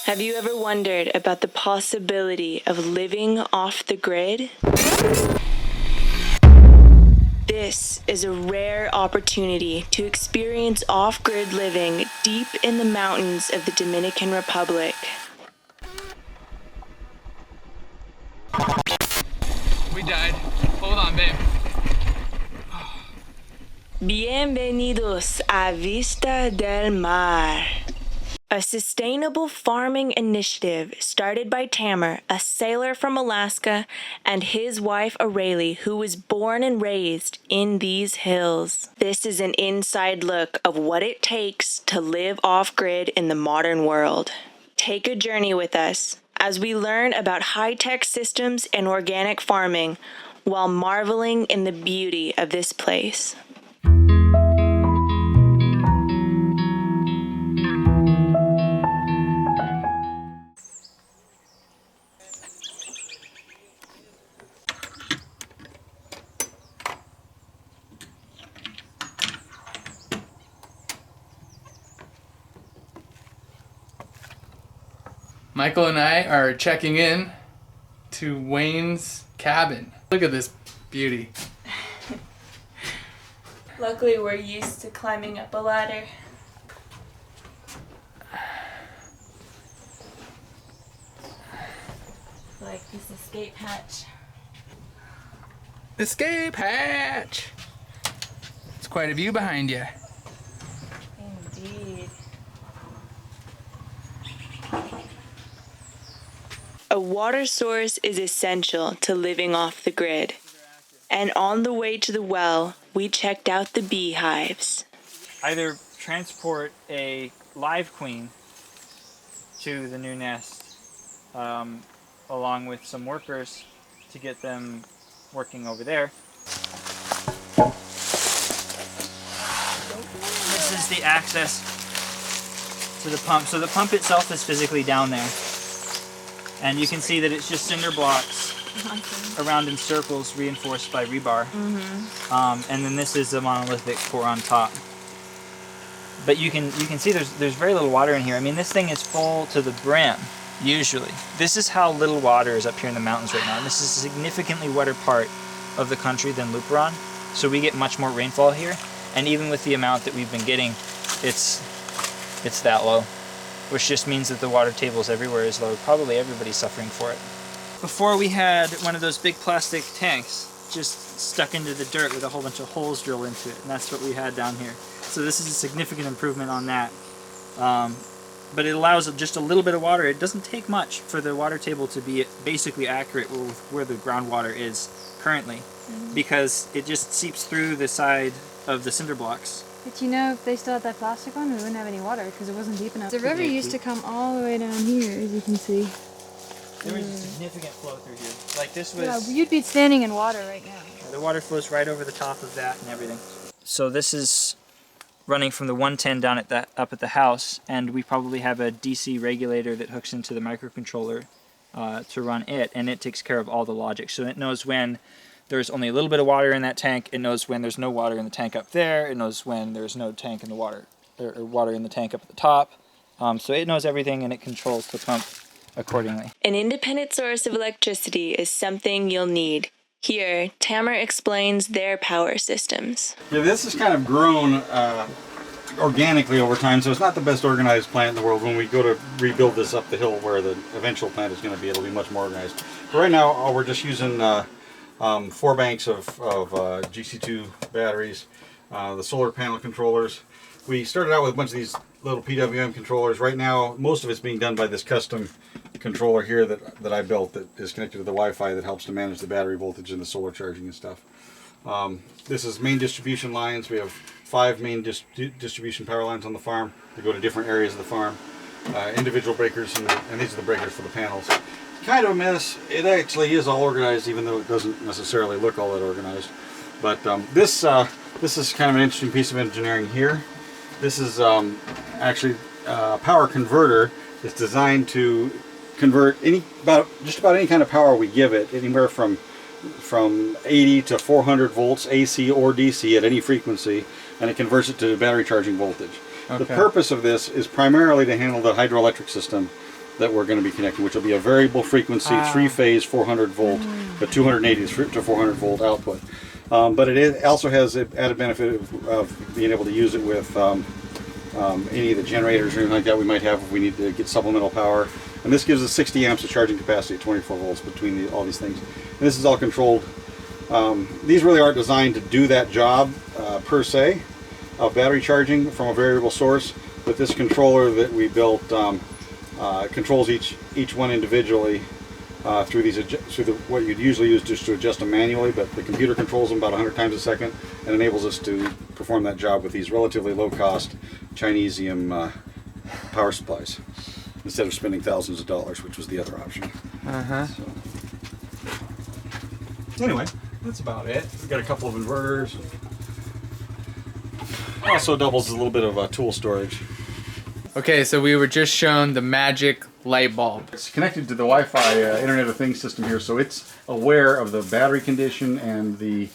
Have you ever wondered about the possibility of living off the grid? This is a rare opportunity to experience off-grid living deep in the mountains of the Dominican Republic. We died. Hold on, babe. Bienvenidos a Vista del Mar, a sustainable farming initiative started by Tamer, a sailor from Alaska, and his wife Aurelie, who was born and raised in these hills. This is an inside look of what it takes to live off-grid in the modern world. Take a journey with us as we learn about high-tech systems and organic farming while marveling in the beauty of this place. Michael and I are checking in to Wayne's cabin. Look at this beauty. Luckily, we're used to climbing up a ladder. Like this escape hatch. Escape hatch! It's quite a view behind you. Indeed. A water source is essential to living off the grid. And on the way to the well, we checked out the beehives. Either transport a live queen to the new nest along with some workers to get them working over there. This is the access to the pump. So the pump itself is physically down there. And you can see that it's just cinder blocks around in circles reinforced by rebar. And then this is a monolithic core on top. But you can see there's very little water in here. I mean, this thing is full to the brim, usually. This is how little water is up here in the mountains right now. And this is a significantly wetter part of the country than Luperon. So we get much more rainfall here. And even with the amount that we've been getting, it's that low. Which just means that the water tables everywhere is low. Probably everybody's suffering for it. Before we had one of those big plastic tanks just stuck into the dirt with a whole bunch of holes drilled into it, and that's what we had down here. So this is a significant improvement on that. But it allows just a little bit of water. It doesn't take much for the water table to be basically accurate with where the groundwater is currently, because it just seeps through the side of the cinder blocks. But you know, if they still had that plastic on, we wouldn't have any water because it wasn't deep enough. The river used to come all the way down here, as you can see. There was a significant flow through here. Like this was... Yeah, you'd be standing in water right now. The water flows right over the top of that and everything. So this is running from the 110 down at up at the house, and we probably have a DC regulator that hooks into the microcontroller to run it, and it takes care of all the logic. So it knows when there's only a little bit of water in that tank. It knows when there's no water in the tank up there. It knows when there's no tank in the water, or water in the tank up at the top. So it knows everything, and it controls the pump accordingly. An independent source of electricity is something you'll need. Here, Tamer explains their power systems. Yeah, this has kind of grown organically over time, so it's not the best organized plant in the world. When we go to rebuild this up the hill where the eventual plant is going to be, it'll be much more organized. But right now, we're just using 4 banks of GC2 batteries, the solar panel controllers. We started out with a bunch of these little PWM controllers. Right now, most of it's being done by this custom controller here that I built that is connected to the Wi-Fi that helps to manage the battery voltage and the solar charging and stuff. This is main distribution lines. We have 5 main distribution power lines on the farm that go to different areas of the farm. Individual breakers, and these are the breakers for the panels. Kind of a mess. It actually is all organized, even though it doesn't necessarily look all that organized. But this is kind of an interesting piece of engineering here. This is actually a power converter. It's designed to convert just about any kind of power we give it, anywhere from 80 to 400 volts AC or DC at any frequency, and it converts it to battery charging voltage. Okay. The purpose of this is primarily to handle the hydroelectric system that we're going to be connecting, which will be a variable frequency, 3-phase, 400 volt, a 280 to 400 volt output. But it also has the added benefit of being able to use it with any of the generators or anything like that we might have if we need to get supplemental power. And this gives us 60 amps of charging capacity at 24 volts between all these things. And this is all controlled. These really aren't designed to do that job per se of battery charging from a variable source, but this controller that we built controls each one individually through what you'd usually use just to adjust them manually, but the computer controls them about 100 times a second and enables us to perform that job with these relatively low-cost Chinesium power supplies instead of spending thousands of dollars, which was the other option. So anyway, that's about it. We've got a couple of inverters. Also doubles as a little bit of tool storage. Okay, so we were just shown the magic light bulb. It's connected to the Wi-Fi Internet of Things system here, so it's aware of the battery condition and the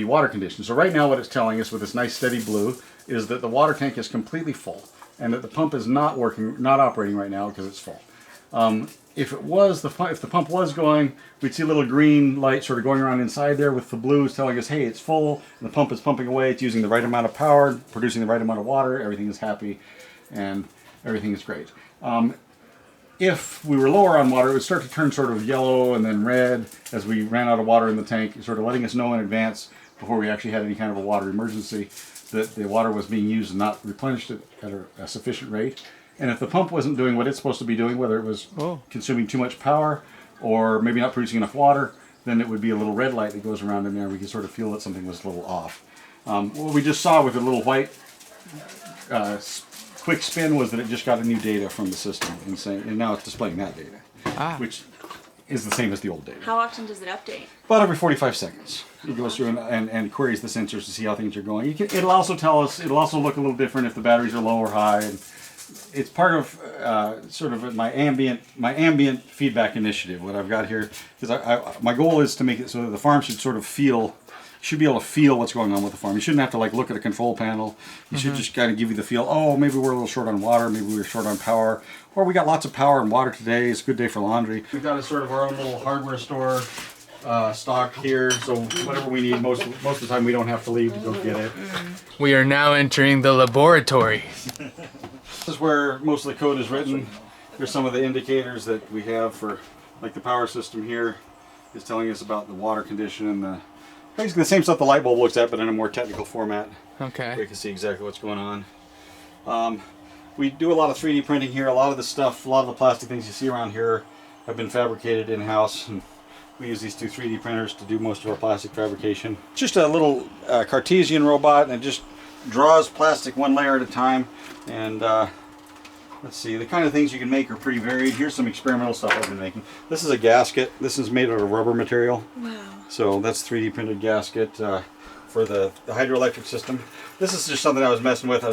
water condition. So right now what it's telling us with this nice steady blue is that the water tank is completely full and that the pump is not operating right now because it's full. If the pump was going, we'd see a little green light sort of going around inside there with the blues telling us, hey, it's full, and the pump is pumping away, it's using the right amount of power, producing the right amount of water, everything is happy, and everything is great. If we were lower on water, it would start to turn sort of yellow and then red as we ran out of water in the tank, sort of letting us know in advance before we actually had any kind of a water emergency that the water was being used and not replenished at a sufficient rate. And if the pump wasn't doing what it's supposed to be doing, whether it was consuming too much power or maybe not producing enough water, then it would be a little red light that goes around in there. We can sort of feel that something was a little off. What we just saw with the little white quick spin was that it just got a new data from the system and now it's displaying that data, which is the same as the old data. How often does it update? About every 45 seconds. It goes through and queries the sensors to see how things are going. It'll also tell us, it'll also look a little different if the batteries are low or high. And it's part of sort of my ambient feedback initiative, what I've got here. Because my goal is to make it so that the farm should sort of should be able to feel what's going on with the farm. You shouldn't have to like look at a control panel. You should just kind of give you the feel, oh, maybe we're a little short on water, maybe we're short on power, or we got lots of power and water today, it's a good day for laundry. We've got a sort of our own little hardware store stocked here, so whatever we need, most of the time we don't have to leave to go get it. We are now entering the laboratory. This is where most of the code is written. Here's some of the indicators that we have for, like the power system here is telling us about the water condition and basically the same stuff the light bulb looks at, but in a more technical format. Okay. We can see exactly what's going on. We do a lot of 3D printing here. A lot of the stuff, a lot of the plastic things you see around here have been fabricated in-house. And we use these two 3D printers to do most of our plastic fabrication. Just a little Cartesian robot, and it just draws plastic one layer at a time. And let's see, the kind of things you can make are pretty varied. Here's some experimental stuff I've been making. This is a gasket. This is made out of rubber material. Wow. So that's 3D printed gasket for the hydroelectric system. This is just something I was messing with.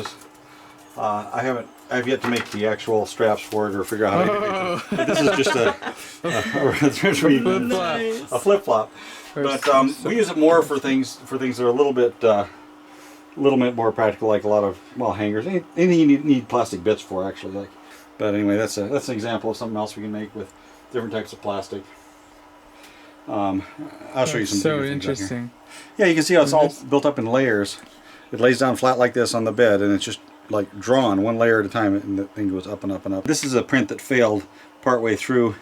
I've yet to make the actual straps for it or figure out how to make it. But this is just a flip-flop. But we use it more for things that are a little bit more practical, like a lot of hangers. Anything you need plastic bits for, actually. But anyway, that's an example of something else we can make with different types of plastic. I'll show you some. So interesting. Yeah, you can see how it's all built up in layers. It lays down flat like this on the bed, and it's just like drawn one layer at a time, and the thing goes up and up and up. This is a print that failed partway through,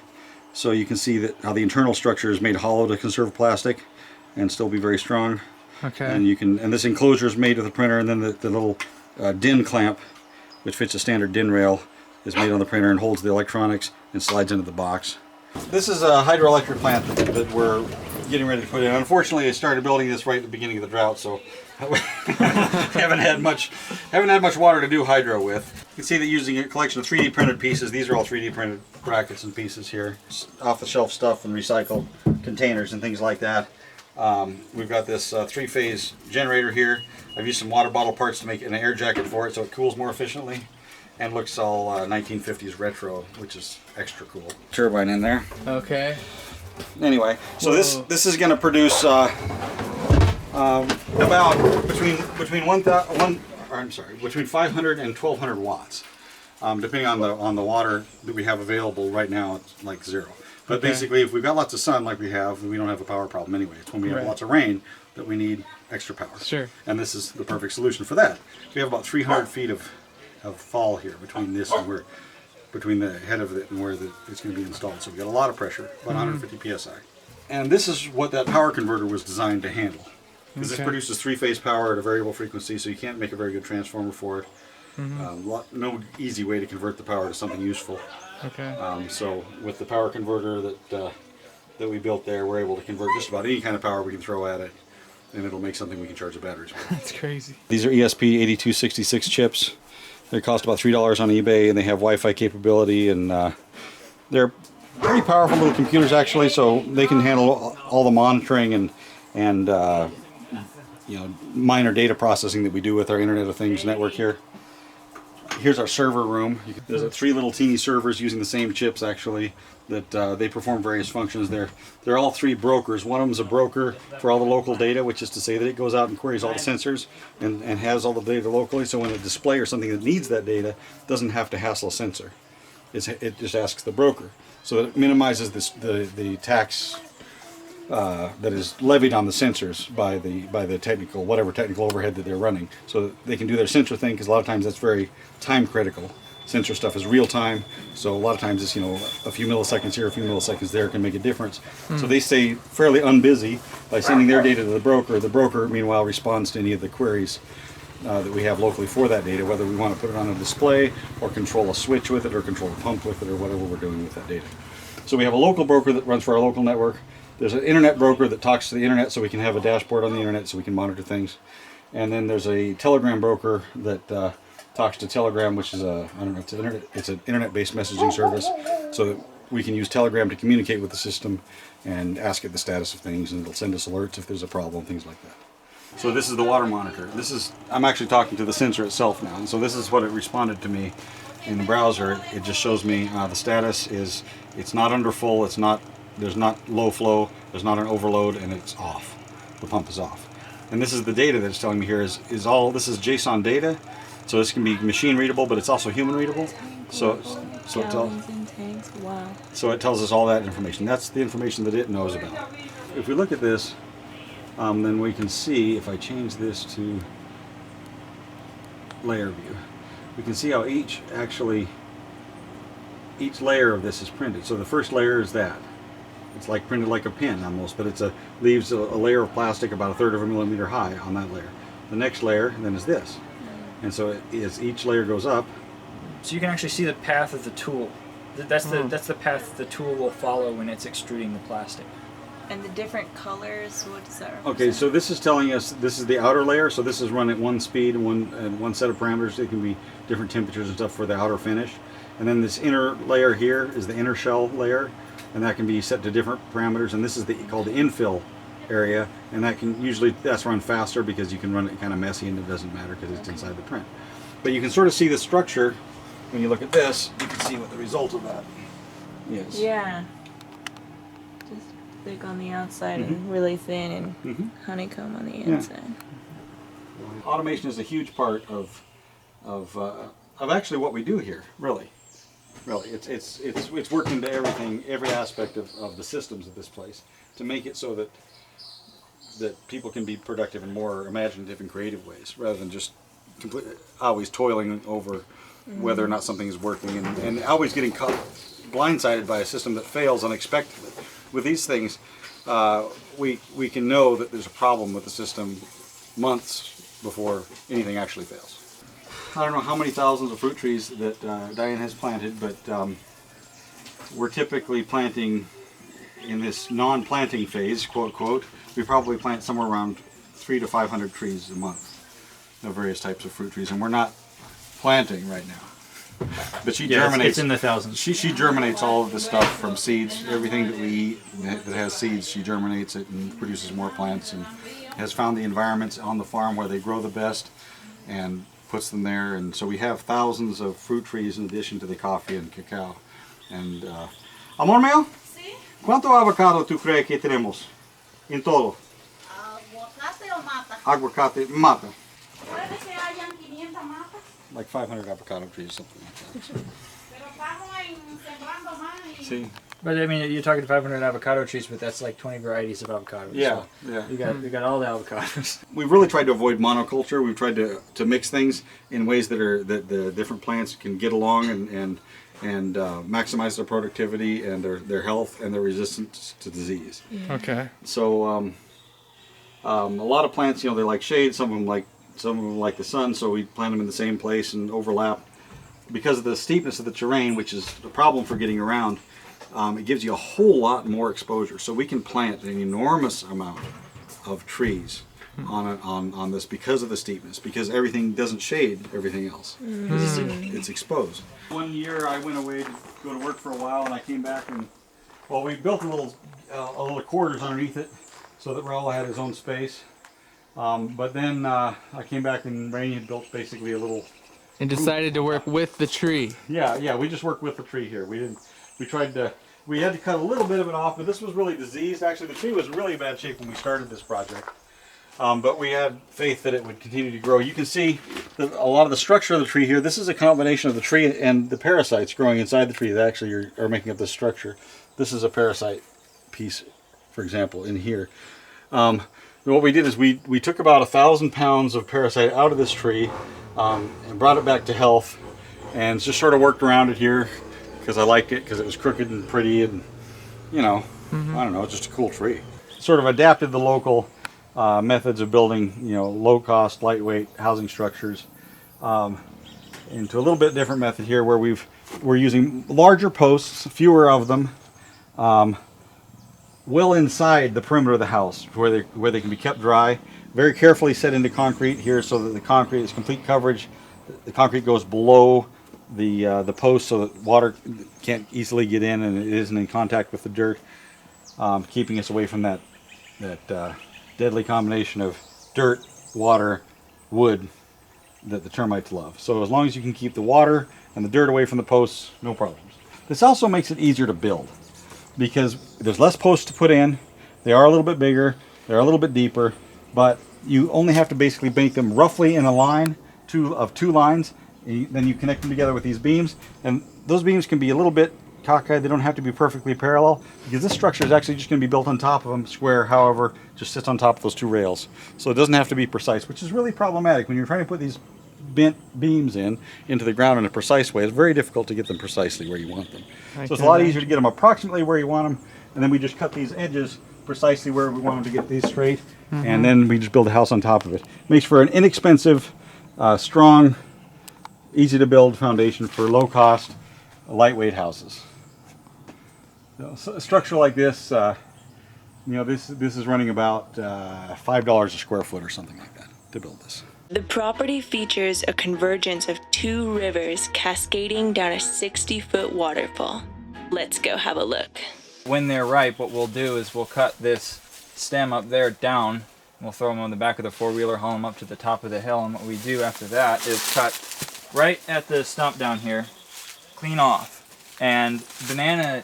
so you can see that how the internal structure is made hollow to conserve plastic and still be very strong. Okay. And this enclosure is made with the printer, and then the little DIN clamp, which fits a standard DIN rail, is made on the printer and holds the electronics and slides into the box. This is a hydroelectric plant that we're getting ready to put in. Unfortunately, I started building this right at the beginning of the drought, so haven't had much water to do hydro with. You can see that using a collection of 3D printed pieces. These are all 3D printed brackets and pieces here, off the shelf stuff and recycled containers and things like that. We've got this 3-phase generator here. I've used some water bottle parts to make an air jacket for it so it cools more efficiently and looks all 1950s retro, which is extra cool. Turbine in there. Okay. Anyway, so this is going to produce about between 500 and 1200 watts. Depending on the water that we have available right now, it's like 0. But basically, if we've got lots of sun like we have, we don't have a power problem anyway. It's when we have lots of rain that we need extra power. Sure. And this is the perfect solution for that. We have about 300 feet of fall here between this and where, between the head of it and where it's going to be installed. So we got a lot of pressure, about 150 psi. And this is what that power converter was designed to handle. Because this produces 3-phase power at a variable frequency, so you can't make a very good transformer for it. No easy way to convert the power to something useful. Okay. So with the power converter that we built there, we're able to convert just about any kind of power we can throw at it, and it'll make something we can charge the batteries with. That's crazy. These are ESP8266 chips. They cost about $3 on eBay, and they have Wi-Fi capability, and they're pretty powerful little computers actually. So they can handle all the monitoring and you know, minor data processing that we do with our Internet of Things network here. Here's our server room. There's 3 little teeny servers using the same chips actually that they perform various functions. They're all 3 brokers. One of them is a broker for all the local data, which is to say that it goes out and queries all the sensors and has all the data locally. So when a display or something that needs that data doesn't have to hassle a sensor. It just asks the broker. So it minimizes the tax that is levied on the sensors by the technical, whatever technical overhead that they're running, so that they can do their sensor thing, because a lot of times that's very time critical. Sensor stuff is real time, so a lot of times it's, you know, a few milliseconds here, a few milliseconds there can make a difference. So they stay fairly unbusy by sending their data to the broker. The broker, meanwhile, responds to any of the queries that we have locally for that data, whether we want to put it on a display or control a switch with it or control a pump with it or whatever we're doing with that data. So we have a local broker that runs for our local network. There's an internet broker that talks to the internet, so we can have a dashboard on the internet so we can monitor things. And then there's a Telegram broker that talks to Telegram, which is it's an internet-based messaging service, so that we can use Telegram to communicate with the system and ask it the status of things, and it'll send us alerts if there's a problem, things like that. So this is the water monitor. I'm actually talking to the sensor itself now, and so this is what it responded to me in the browser. It just shows me the status is it's not under full, there's not low flow, there's not an overload, and it's off. The pump is off. And this is the data that it's telling me here this is JSON data, so this can be machine readable, but it's also human readable. So it tells us all that information. That's the information that it knows about. If we look at this, then we can see, if I change this to layer view, we can see how each layer of this is printed. So the first layer is that. It's like printed like a pin almost, but leaves a layer of plastic about 1/3 of a millimeter high on that layer. The next layer then is this. And so as each layer goes up. So you can actually see the path of the tool. That's the path the tool will follow when it's extruding the plastic. And the different colors, what does that represent? Okay, so this is telling us this is the outer layer. So this is run at one speed and one set of parameters. It can be different temperatures and stuff for the outer finish. And then this inner layer here is the inner shell layer, and that can be set to different parameters. And this is called the infill area, and that's run faster because you can run it kind of messy and it doesn't matter because it's inside the print. But you can sort of see the structure when you look at this. You can see what the result of that is. Yeah. Just thick on the outside and really thin and honeycomb on the inside. Automation is a huge part of actually what we do here. Really, it's worked into every aspect of the systems of this place to make it so that people can be productive in more imaginative and creative ways, rather than just completely always toiling over whether or not something is working and always getting caught blindsided by a system that fails unexpectedly. With these things, we can know that there's a problem with the system months before anything actually fails. I don't know how many thousands of fruit trees that Diane has planted, but we're typically planting in this non-planting phase, quote quote. We probably plant somewhere around 300 to 500 trees a month of various types of fruit trees, and we're not planting right now. But she germinates. It's in the thousands. She germinates all of the stuff from seeds. Everything that we eat that has seeds, she germinates it and produces more plants, and has found the environments on the farm where they grow the best and puts them there. And so we have thousands of fruit trees in addition to the coffee and cacao. And amor mío, ¿cuánto avocado tú crees que tenemos en todo? ¿Aguacate o mata? Aguacate, mata. Puede que hayan 500 matas. like 500 avocado trees, something like that. See? But I mean, you're talking 500 avocado trees, but that's like 20 varieties of avocados. Yeah, so yeah. You got all the avocados. We've really tried to avoid monoculture. We've tried to mix things in ways that the different plants can get along and maximize their productivity and their health and their resistance to disease. Okay. So a lot of plants, they like shade. Some of them like the sun. So we plant them in the same place and overlap. Because of the steepness of the terrain, which is a problem for getting around, it gives you a whole lot more exposure. So we can plant an enormous amount of trees on this because of the steepness, because everything doesn't shade everything else. It's exposed. One year I went away to go to work for a while, and I came back and, well, we built a little quarters underneath it so that Raul had his own space. But then I came back and Rainey had built basically a little. And decided to work with the tree. Yeah, we just worked with the tree here. We had to cut a little bit of it off, but this was really diseased. Actually, the tree was in really bad shape when we started this project. But we had faith that it would continue to grow. You can see a lot of the structure of the tree here. This is a combination of the tree and the parasites growing inside the tree that actually are making up this structure. This is a parasite piece, for example, in here. What we did is we took about 1,000 pounds of parasite out of this tree and brought it back to health, and just sort of worked around it here because I liked it because it was crooked and pretty, and I don't know, it's just a cool tree. Sort of adapted the local methods of building, low-cost, lightweight housing structures into a little bit different method here, where we're using larger posts, fewer of them, well inside the perimeter of the house, where they can be kept dry. Very carefully set into concrete here, so that the concrete is complete coverage. The concrete goes below the post, so that water can't easily get in, and it isn't in contact with the dirt, keeping us away from that deadly combination of dirt, water, wood that the termites love. So as long as you can keep the water and the dirt away from the posts, no problems. This also makes it easier to build because there's less posts to put in. They are a little bit bigger. They're a little bit deeper, but you only have to basically make them roughly in a line of two lines. Then you connect them together with these beams, and those beams can be a little bit cockeyed. They don't have to be perfectly parallel, because this structure is actually just going to be built on top of them, square, however, just sits on top of those two rails. So it doesn't have to be precise, which is really problematic when you're trying to put these bent beams into the ground in a precise way. It's very difficult to get them precisely where you want them. So it's a lot easier to get them approximately where you want them, and then we just cut these edges precisely where we want them to get these straight, and then we just build a house on top of it. Makes for an inexpensive, strong, easy to build foundation for low cost, lightweight houses. So a structure like this, this is running about $5 a square foot or something like that to build this. The property features a convergence of two rivers cascading down a 60-foot waterfall. Let's go have a look. When they're ripe, what we'll do is we'll cut this stem up there down, and we'll throw them on the back of the four-wheeler, haul them up to the top of the hill, and what we do after that is cut right at the stump down here, clean off. And banana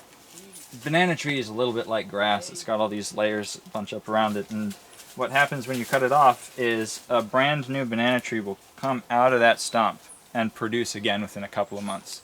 tree is a little bit like grass. It's got all these layers bunch up around it, and what happens when you cut it off is a brand new banana tree will come out of that stump and produce again within a couple of months.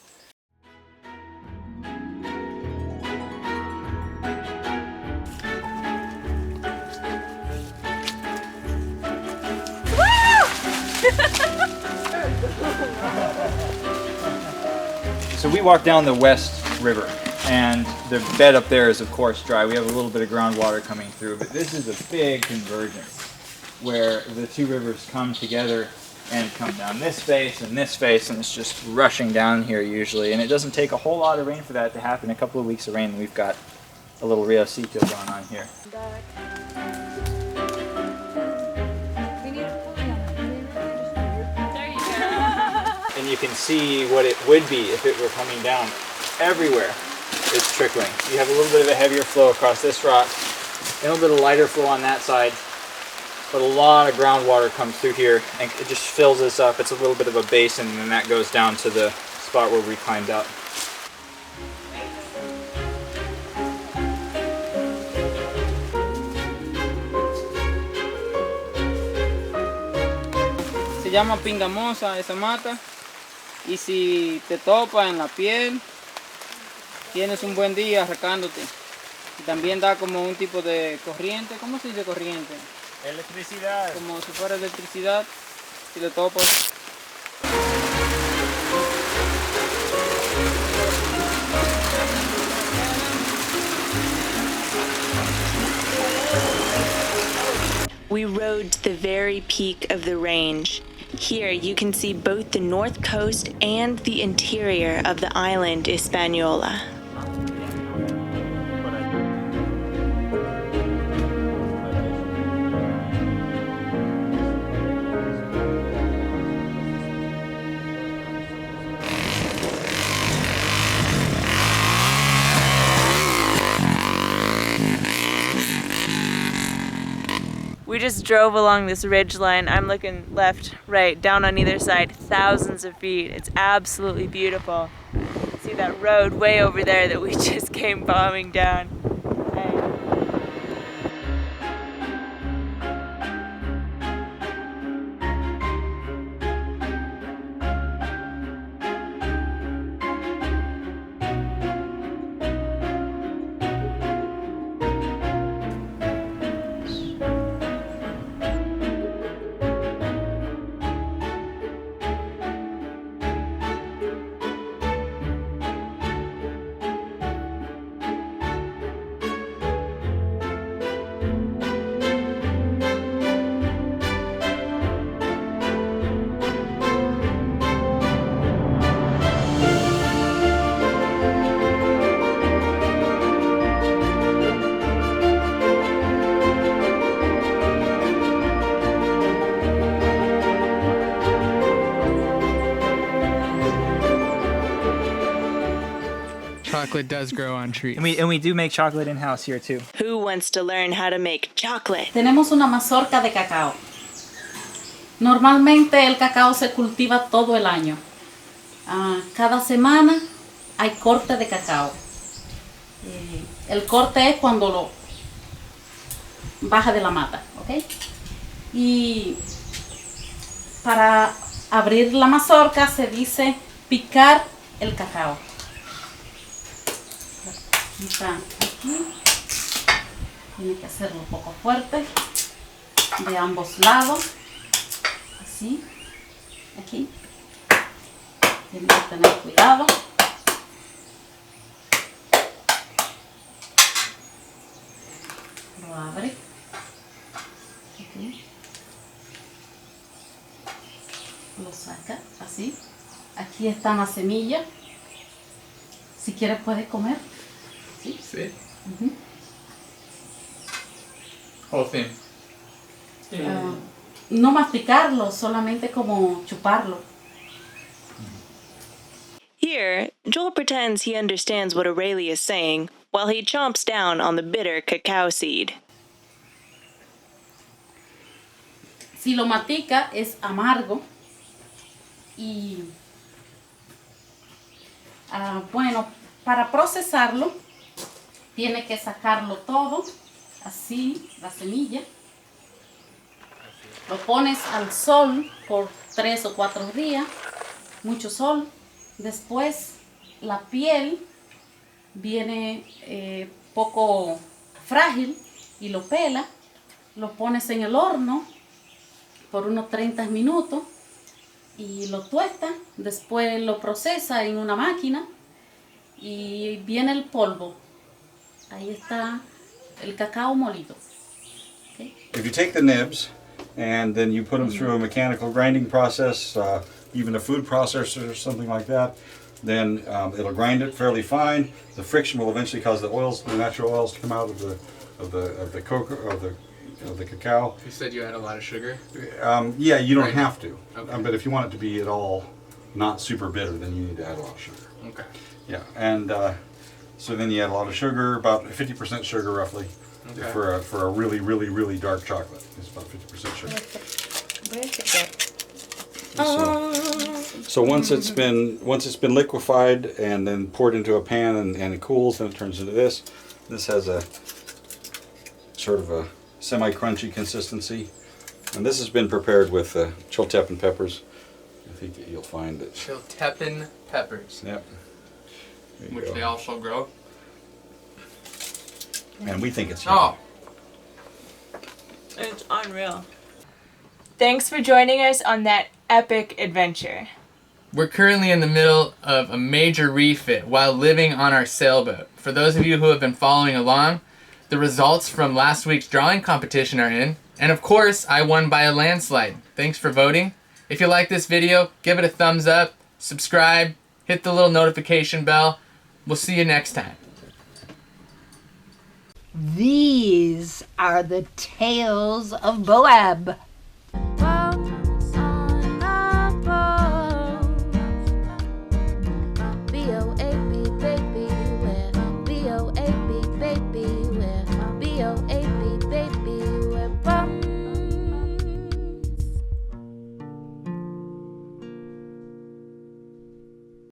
So we walk down the West River, and the bed up there is of course dry. We have a little bit of groundwater coming through, but this is a big convergence where the two rivers come together and come down this face, and it's just rushing down here usually. And it doesn't take a whole lot of rain for that to happen. A couple of weeks of rain, and we've got a little Riosito going on here. And you can see what it would be if it were coming down. Everywhere it's trickling. You have a little bit of a heavier flow across this rock, and a little bit of lighter flow on that side, but a lot of groundwater comes through here, and it just fills this up. It's a little bit of a basin, and then that goes down to the spot where we climbed up. Se llama pingamosa esa mata. Y si te topa en la piel, tienes un buen día arrancándote. Y también da como un tipo de corriente. ¿Cómo se dice corriente? Electricidad. Como si fuera electricidad. Si le topas. We rode to the very peak of the range. Here you can see both the north coast and the interior of the island Hispaniola. We just drove along this ridge line. I'm looking left, right, down on either side, thousands of feet. It's absolutely beautiful. See that road way over there that we just came bombing down. Chocolate does grow on trees. And we do make chocolate in-house here too. Who wants to learn how to make chocolate? Tenemos una mazorca de cacao. Normalmente el cacao se cultiva todo el año. Cada semana hay corte de cacao. El corte es cuando lo baja de la mata, ¿ok? Y para abrir la mazorca se dice picar el cacao. Está aquí. Tiene que hacerlo un poco fuerte de ambos lados. Así. Aquí. Tiene que tener cuidado. Lo abre. Aquí. Lo saca así. Aquí están las semillas. Si quieres puedes comer. ¿Sí? See? Whole thing. No masticarlo, solamente como chuparlo. Here, Joel pretends he understands what Aurelia is saying while he chomps down on the bitter cacao seed. Si lo mastica es amargo y bueno, para procesarlo tiene que sacarlo todo, así, la semilla. Lo pones al sol por 3 o 4 días, mucho sol. Después la piel viene poco frágil y lo pela. Lo pones en el horno por unos 30 minutos y lo tuesta. Después lo procesa en una máquina y viene el polvo. Ahí está el cacao molido. Okay. If you take the nibs and then you put them through a mechanical grinding process, even a food processor or something like that, then it'll grind it fairly fine. The friction will eventually cause the oils, the natural oils, to come out of the cocoa of the cacao. You said you had a lot of sugar? Yeah, you don't Right. have to, Okay. but if you want it to be at all not super bitter, then you need to add a lot of sugar. Okay. Yeah, and so then you add a lot of sugar, about 50% sugar roughly, Okay. for a really, really, really dark chocolate. It's about 50% sugar. So once it's been liquefied and then poured into a pan and it cools, then it turns into this. This has a sort of a semi-crunchy consistency, and this has been prepared with chiltepin peppers. think that you'll find it. Chiltepin peppers. Yep. There you Which go. they also grow. And we think it's Oh, It's unreal. Thanks for joining us on that epic adventure. we're currently in the middle of a major refit while living on our sailboat. For those of you who have been following along, the results from last week's drawing competition are in. And of course, I won by a landslide. Thanks for voting. If you like this video, give it a thumbs up, subscribe, hit the little notification bell. We'll see you next time. These are the tales of Moab.